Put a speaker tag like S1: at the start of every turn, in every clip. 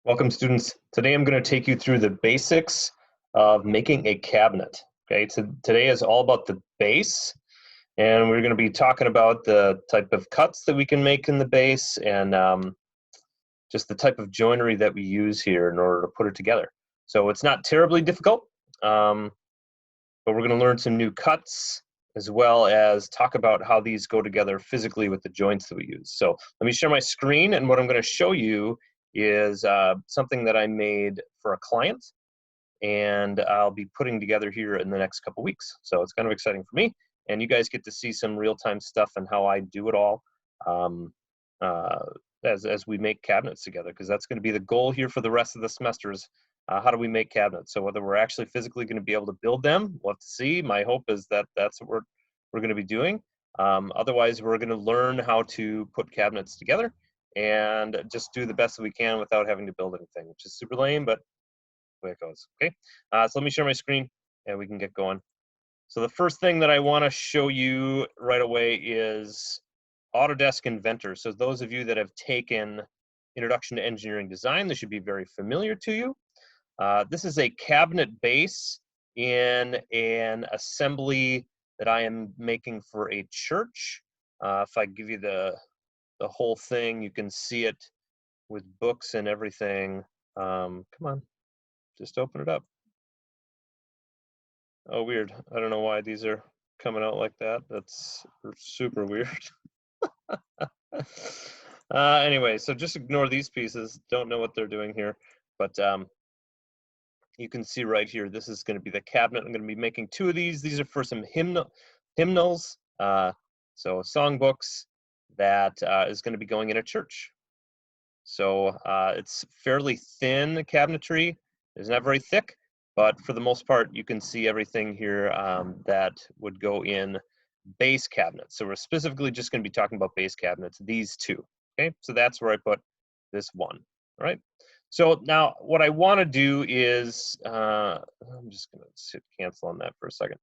S1: Welcome, students. Today I'm going to take you through the basics of making a cabinet. Okay, today is all about the base, and we're going to be talking about the type of cuts that we can make in the base and just the type of joinery that we use here in order to put it together. So it's not terribly difficult, but we're going to learn some new cuts as well as talk about how these go together physically with the joints that we use. So let me share my screen, and what I'm going to show you is something that I made for a client, and I'll be putting together here in the next couple weeks. So it's kind of exciting for me, and you guys get to see some real-time stuff and how I do it all um, uh, as we make cabinets together, because that's going to be the goal here for the rest of the semester is how do we make cabinets. So whether we're actually physically going to be able to build them, we'll have to see. My hope is that that's what we're going to be doing. Otherwise, we're going to learn how to put cabinets together and just do the best that we can without having to build anything, which is super lame, but the way it goes. Okay, so let me share my screen and we can get going. So the first thing that I want to show you right away is Autodesk Inventor. So those of you that have taken Introduction to Engineering Design, this should be very familiar to you. This is a cabinet base in an assembly that I am making for a church. If I give you the whole thing, you can see it with books and everything. Come on, just open it up. Oh, weird. I don't know why these are coming out like that. That's super weird. Anyway, so just ignore these pieces. Don't know what they're doing here, but you can see right here, this is going to be the cabinet. I'm going to be making two of these. These are for some hymnals, so songbooks that is going to be going in a church. So it's fairly thin cabinetry. It's not very thick, but for the most part, you can see everything here that would go in base cabinets. So we're specifically just going to be talking about base cabinets, these two. Okay, so that's where I put this one. All right. So now what I want to do is, I'm just going to hit cancel on that for a second.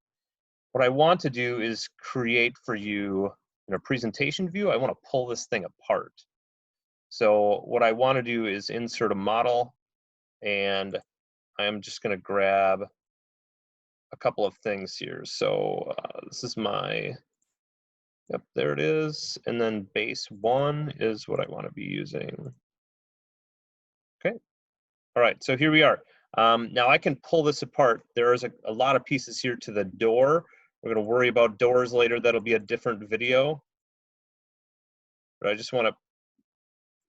S1: What I want to do is create for you in a presentation view. I want to pull this thing apart. So what I want to do is insert a model, and I'm just going to grab a couple of things here. So this is my, yep, there it is. And then base one is what I want to be using. Okay. All right, so here we are. Now I can pull this apart. There is a lot of pieces here to the door. We're going to worry about doors later. That'll be a different video. But I just want to,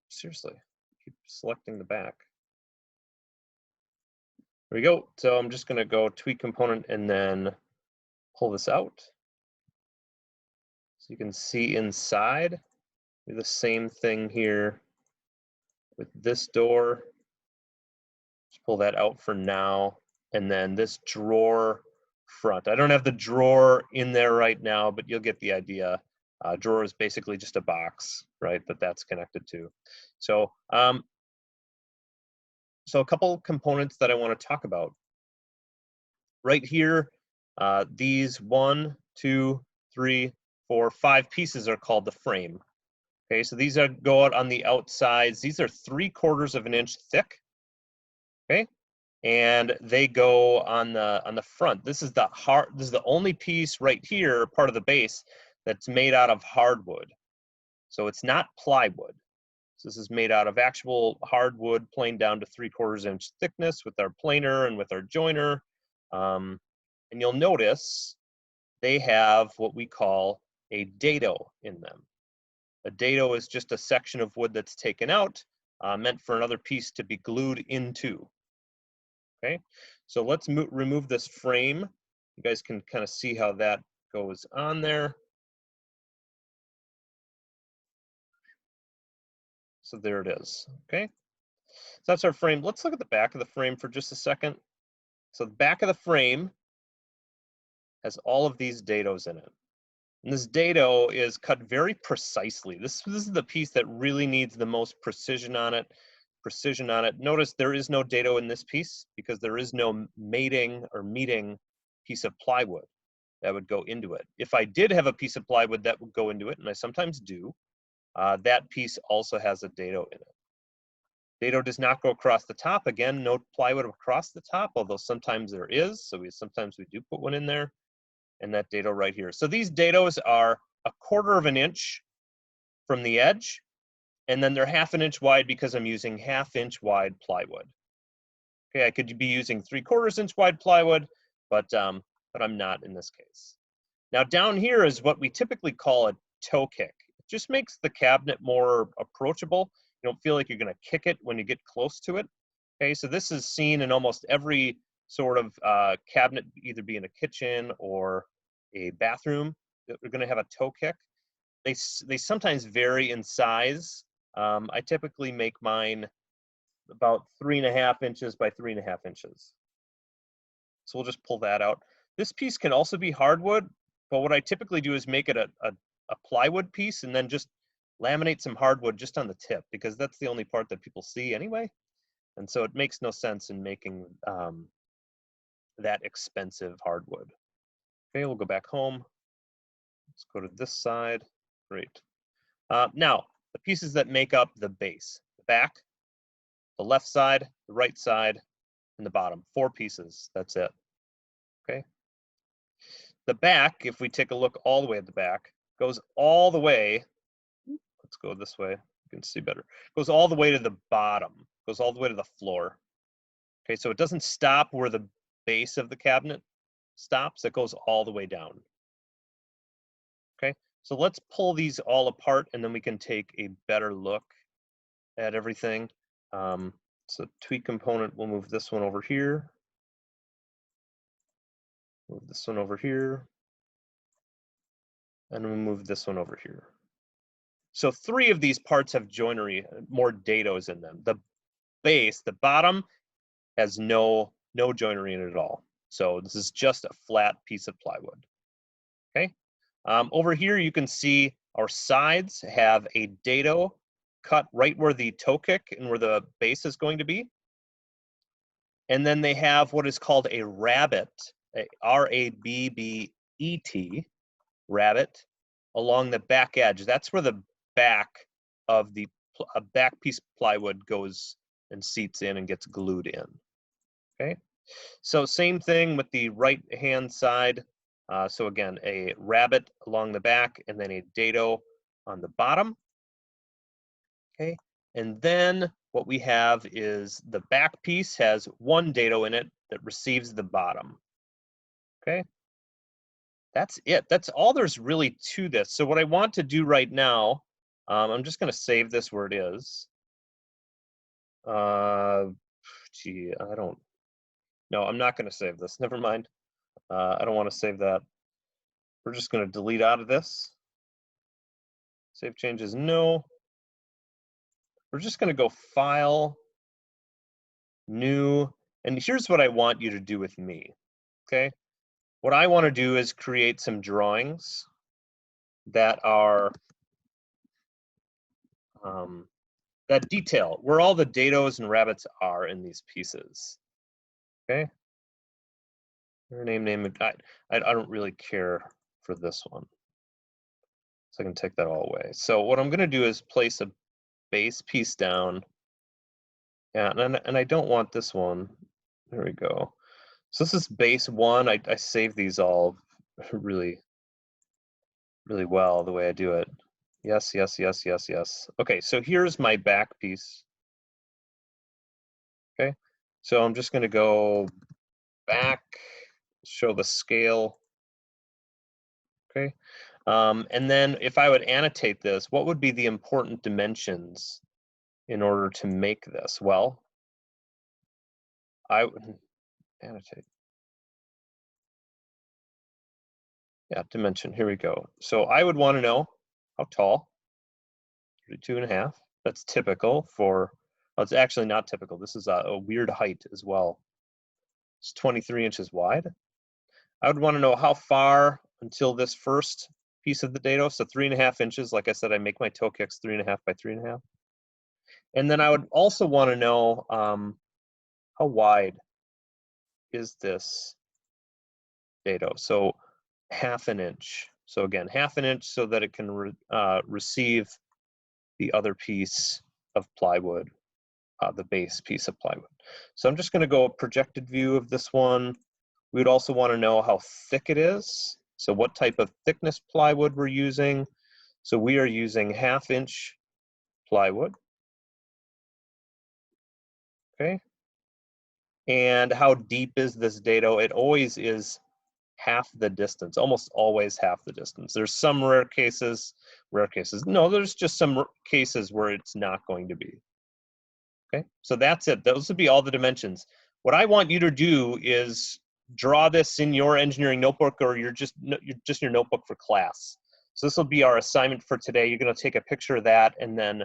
S1: seriously, keep selecting the back. There we go. So I'm just going to go tweak component and then pull this out. So you can see inside. Do the same thing here with this door. Just pull that out for now. And then this drawer front. I don't have the drawer in there right now, but you'll get the idea. Drawer is basically just a box, right, that's connected to. So, so a couple components that I want to talk about. Right here, these 1, 2, 3, 4, 5 pieces are called the frame. Okay, so these go out on the outsides. These are 3/4 of an inch thick. Okay, and they go on the front. This is the only piece right here, part of the base, that's made out of hardwood. So it's not plywood. So this is made out of actual hardwood, planed down to 3/4 inch thickness with our planer and with our joiner. And you'll notice they have what we call a dado in them. A dado is just a section of wood that's taken out, meant for another piece to be glued into. Okay, so let's remove this frame. You guys can kind of see how that goes on there. So there it is, okay? So that's our frame. Let's look at the back of the frame for just a second. So the back of the frame has all of these dados in it. And this dado is cut very precisely. This is the piece that really needs the most precision on it. Notice there is no dado in this piece because there is no mating or meeting piece of plywood that would go into it. If I did have a piece of plywood that would go into it, and I sometimes do, that piece also has a dado in it. Dado does not go across the top. Again, no plywood across the top, although sometimes there is. So sometimes we do put one in there. And that dado right here. So these dados are 1/4 of an inch from the edge, and then they're 1/2 inch wide because I'm using 1/2 inch wide plywood. Okay, I could be using 3/4 inch wide plywood, but I'm not in this case. Now down here is what we typically call a toe kick. It just makes the cabinet more approachable. You don't feel like you're going to kick it when you get close to it. Okay, so this is seen in almost every sort of cabinet, either be in a kitchen or a bathroom. They're going to have a toe kick. They sometimes vary in size. I typically make mine about 3.5 inches by 3.5 inches. So we'll just pull that out. This piece can also be hardwood, but what I typically do is make it a plywood piece and then just laminate some hardwood just on the tip, because that's the only part that people see anyway. And so it makes no sense in making that expensive hardwood. Okay, we'll go back home. Let's go to this side. Great. Now, the pieces that make up the base: the back, the left side, the right side, and the bottom. 4 pieces, that's it. Okay. The back, if we take a look all the way at the back, goes all the way. Let's go this way. You can see better. Goes all the way to the bottom. Goes all the way to the floor. Okay, so it doesn't stop where the base of the cabinet stops. It goes all the way down. Okay, so let's pull these all apart and then we can take a better look at everything. So tweak component, we'll move this one over here. Move this one over here. And we'll move this one over here. So 3 of these parts have joinery, more dados in them. The base, the bottom, has no joinery in it at all. So this is just a flat piece of plywood. Okay. Over here, you can see our sides have a dado cut right where the toe kick and where the base is going to be. And then they have what is called a rabbet, a R-A-B-B-E-T, rabbet, along the back edge. That's where the back of the back piece of plywood goes and seats in and gets glued in. Okay, so same thing with the right hand side. So again, a rabbet along the back and then a dado on the bottom. Okay, and then what we have is the back piece has 1 dado in it that receives the bottom. Okay, that's it. That's all there's really to this. So what I want to do right now, I'm just going to save this where it is. Gee, no, I'm not going to save this. Never mind. I don't want to save that. We're just going to delete out of this. Save changes, no. We're just going to go File, New, and here's what I want you to do with me. Okay, what I want to do is create some drawings that are that detail where all the dados and rabbets are in these pieces. Okay, name. I don't really care for this one, so I can take that all away. So what I'm going to do is place a base piece down. Yeah, and I don't want this one. There we go. So this is base 1. I save these all really well the way I do it. Yes, yes, yes, yes, yes. Okay, so here's my back piece. Okay, so I'm just going to go back, show the scale. Okay, and then if I would annotate this, what would be the important dimensions in order to make this? Well, I would annotate. Yeah, dimension, here we go. So I would want to know how tall, 32.5. That's typical for, well, it's actually not typical. This is a weird height as well. It's 23 inches wide. I would want to know how far until this first piece of the dado. So 3.5 inches. Like I said, I make my toe kicks 3.5 by 3.5. And then I would also want to know how wide is this dado. So 1/2 inch. So again, 1/2 inch so that it can receive the other piece of plywood. the base piece of plywood. So I'm just going to go a projected view of this one. We would also want to know how thick it is. So what type of thickness plywood we're using. So we are using 1/2 inch plywood. Okay. And how deep is this dado? It always is half the distance, almost always half the distance. There's some rare cases. No, there's just some cases where it's not going to be. Okay, so that's it. Those would be all the dimensions. What I want you to do is draw this in your engineering notebook, or just your notebook for class. So this will be our assignment for today. You're going to take a picture of that and then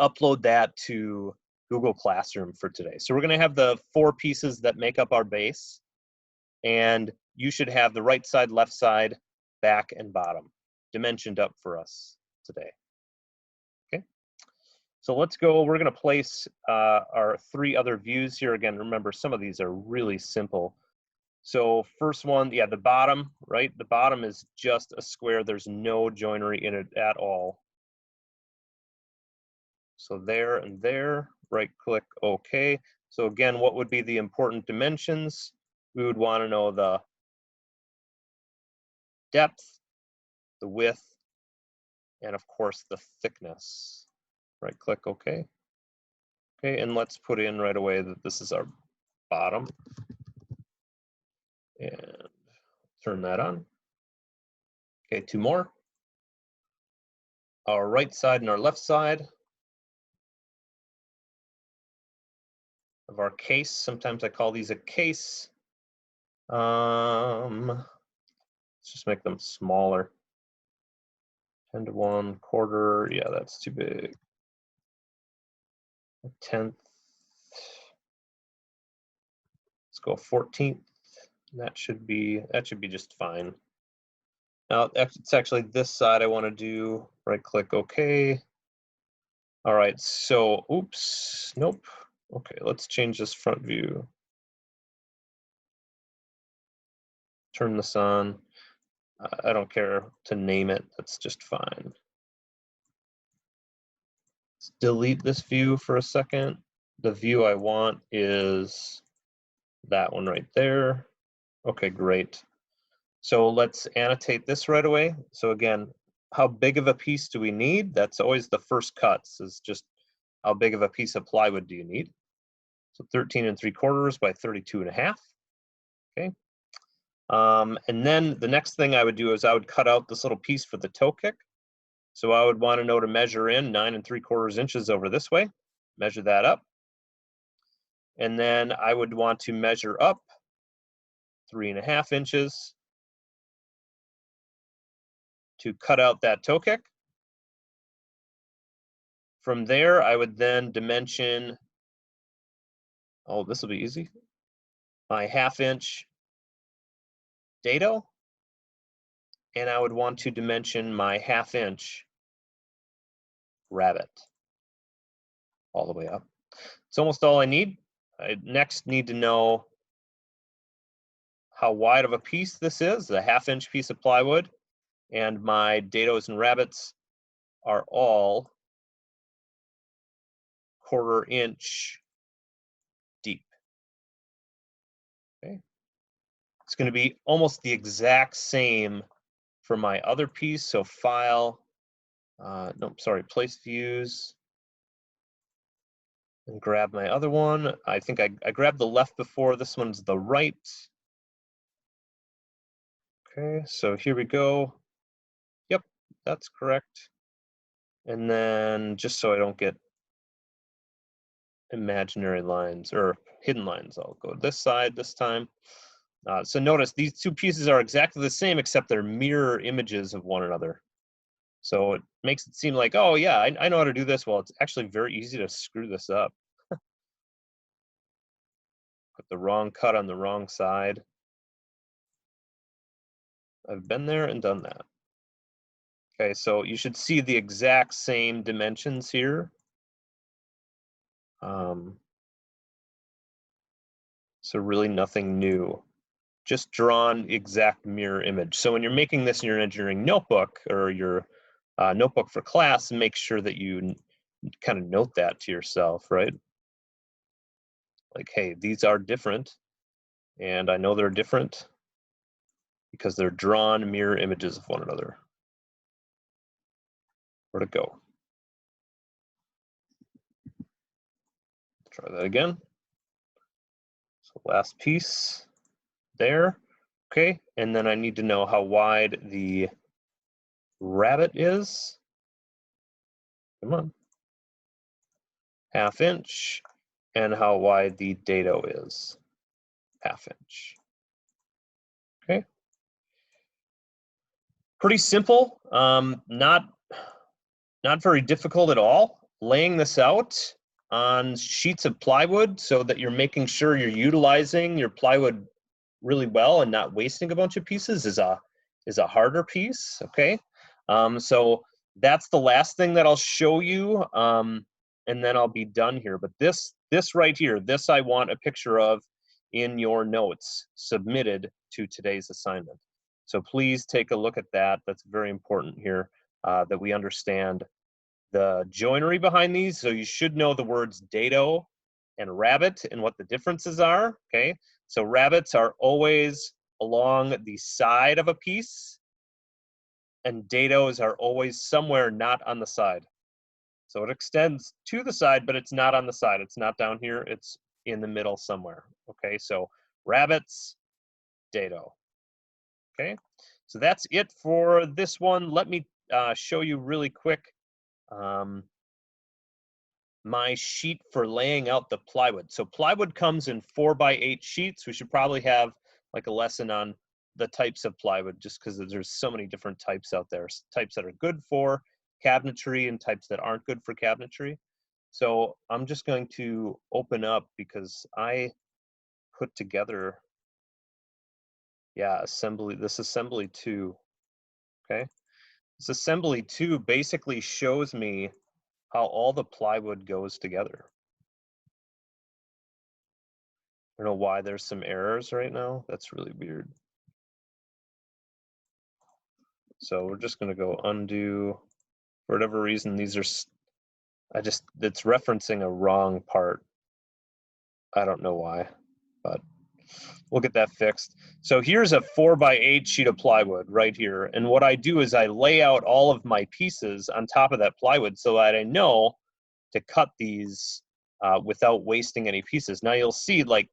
S1: upload that to Google Classroom for today. So we're going to have the 4 pieces that make up our base, and you should have the right side, left side, back, and bottom dimensioned up for us today. Okay, so let's go. We're going to place our 3 other views here. Again, remember, some of these are really simple. So first one, yeah, the bottom, right? The bottom is just a square. There's no joinery in it at all. So there and there, right click, OK. So again, what would be the important dimensions? We would want to know the depth, the width, and of course the thickness. Right click, OK. Okay, and let's put in right away that this is our bottom. And turn that on. Okay, 2 more. Our right side and our left side of our case. Sometimes I call these a case. Let's just make them smaller. 10 to 1/4. Yeah, that's too big. 1/10. Let's go 1/14. That should be just fine. Now it's actually this side I want to do. Right click, OK. All right, so oops, nope. Okay, let's change this front view. Turn this on. I don't care to name it, that's just fine. Let's delete this view for a second. The view I want is that one right there. Okay, great. So let's annotate this right away. So again, how big of a piece do we need? That's always the first cuts, is just how big of a piece of plywood do you need? So 13 3/4 by 32 1/2. Okay. And then the next thing I would do is I would cut out this little piece for the toe kick. So I would want to know to measure in 9 3/4 inches over this way, measure that up. And then I would want to measure up 3 1/2 inches to cut out that toe kick. From there, I would then dimension, oh, this will be easy, my 1/2 inch dado. And I would want to dimension my 1/2 inch rabbet all the way up. It's almost all I need. I next need to know how wide of a piece this is, a 1/2 inch piece of plywood, and my dados and rabbets are all 1/4 inch deep. Okay. It's going to be almost the exact same for my other piece. So file, place views, and grab my other one. I think I grabbed the left before. This one's the right. Okay, so here we go. Yep, that's correct. And then just so I don't get imaginary lines or hidden lines, I'll go this side this time. So notice these 2 pieces are exactly the same, except they're mirror images of one another. So it makes it seem like, oh yeah, I know how to do this. Well, it's actually very easy to screw this up. Put the wrong cut on the wrong side. I've been there and done that. Okay, so you should see the exact same dimensions here. So really nothing new, just drawn exact mirror image. So when you're making this in your engineering notebook or your notebook for class, make sure that you kind of note that to yourself, right? Like, hey, these are different, and I know they're different because they're drawn mirror images of one another. Where'd it go? Try that again. So last piece there. Okay, and then I need to know how wide the rabbet is. Come on. 1/2 inch, and how wide the dado is. 1/2 inch. Okay. Pretty simple. Not very difficult at all. Laying this out on sheets of plywood so that you're making sure you're utilizing your plywood really well and not wasting a bunch of pieces is a harder piece. Okay, so that's the last thing that I'll show you, and then I'll be done here. But this right here, this I want a picture of in your notes submitted to today's assignment. So please take a look at that. That's very important here, that we understand the joinery behind these. So you should know the words dado and rabbet and what the differences are. Okay, so rabbets are always along the side of a piece, and dados are always somewhere not on the side. So it extends to the side, but it's not on the side. It's not down here. It's in the middle somewhere. Okay, so rabbets, dado. Okay, so that's it for this one. Let me show you really quick my sheet for laying out the plywood. So plywood comes in 4x8 sheets. We should probably have like a lesson on the types of plywood, just because there's so many different types out there. Types that are good for cabinetry and types that aren't good for cabinetry. So I'm just going to open up because I put together, yeah, this assembly 2, okay? This assembly 2 basically shows me how all the plywood goes together. I don't know why there's some errors right now. That's really weird. So we're just gonna go undo. For whatever reason, these are, it's referencing a wrong part. I don't know why, but we'll get that fixed. So here's a 4x8 sheet of plywood right here. And what I do is I lay out all of my pieces on top of that plywood so that I know to cut these without wasting any pieces. Now you'll see, like,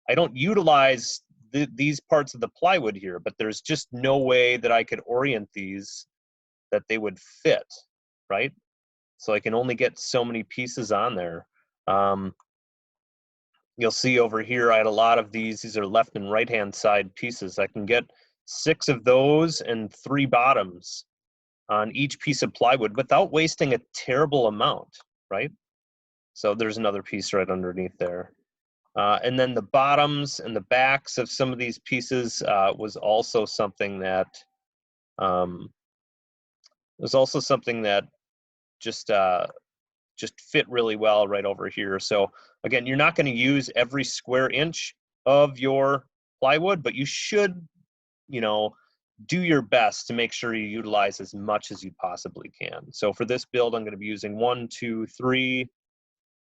S1: I don't utilize these parts of the plywood here, but there's just no way that I could orient these that they would fit, right? So I can only get so many pieces on there. You'll see over here, I had a lot of these. These are left and right-hand side pieces. I can get 6 of those and 3 bottoms on each piece of plywood without wasting a terrible amount, right? So there's another piece right underneath there. And then the bottoms and the backs of some of these pieces was also something that just fit really well right over here. So again, you're not going to use every square inch of your plywood, but you should, do your best to make sure you utilize as much as you possibly can. So for this build, I'm going to be using 1, 2, 3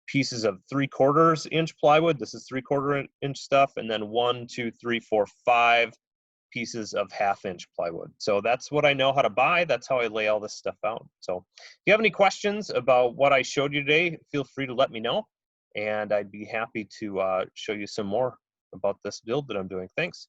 S1: pieces of 3/4 inch plywood. This is 3/4 inch stuff, and then 1, 2, 3, 4, 5 pieces of 1/2 inch plywood. So that's what I know how to buy. That's how I lay all this stuff out. So if you have any questions about what I showed you today, feel free to let me know, and I'd be happy to show you some more about this build that I'm doing. Thanks.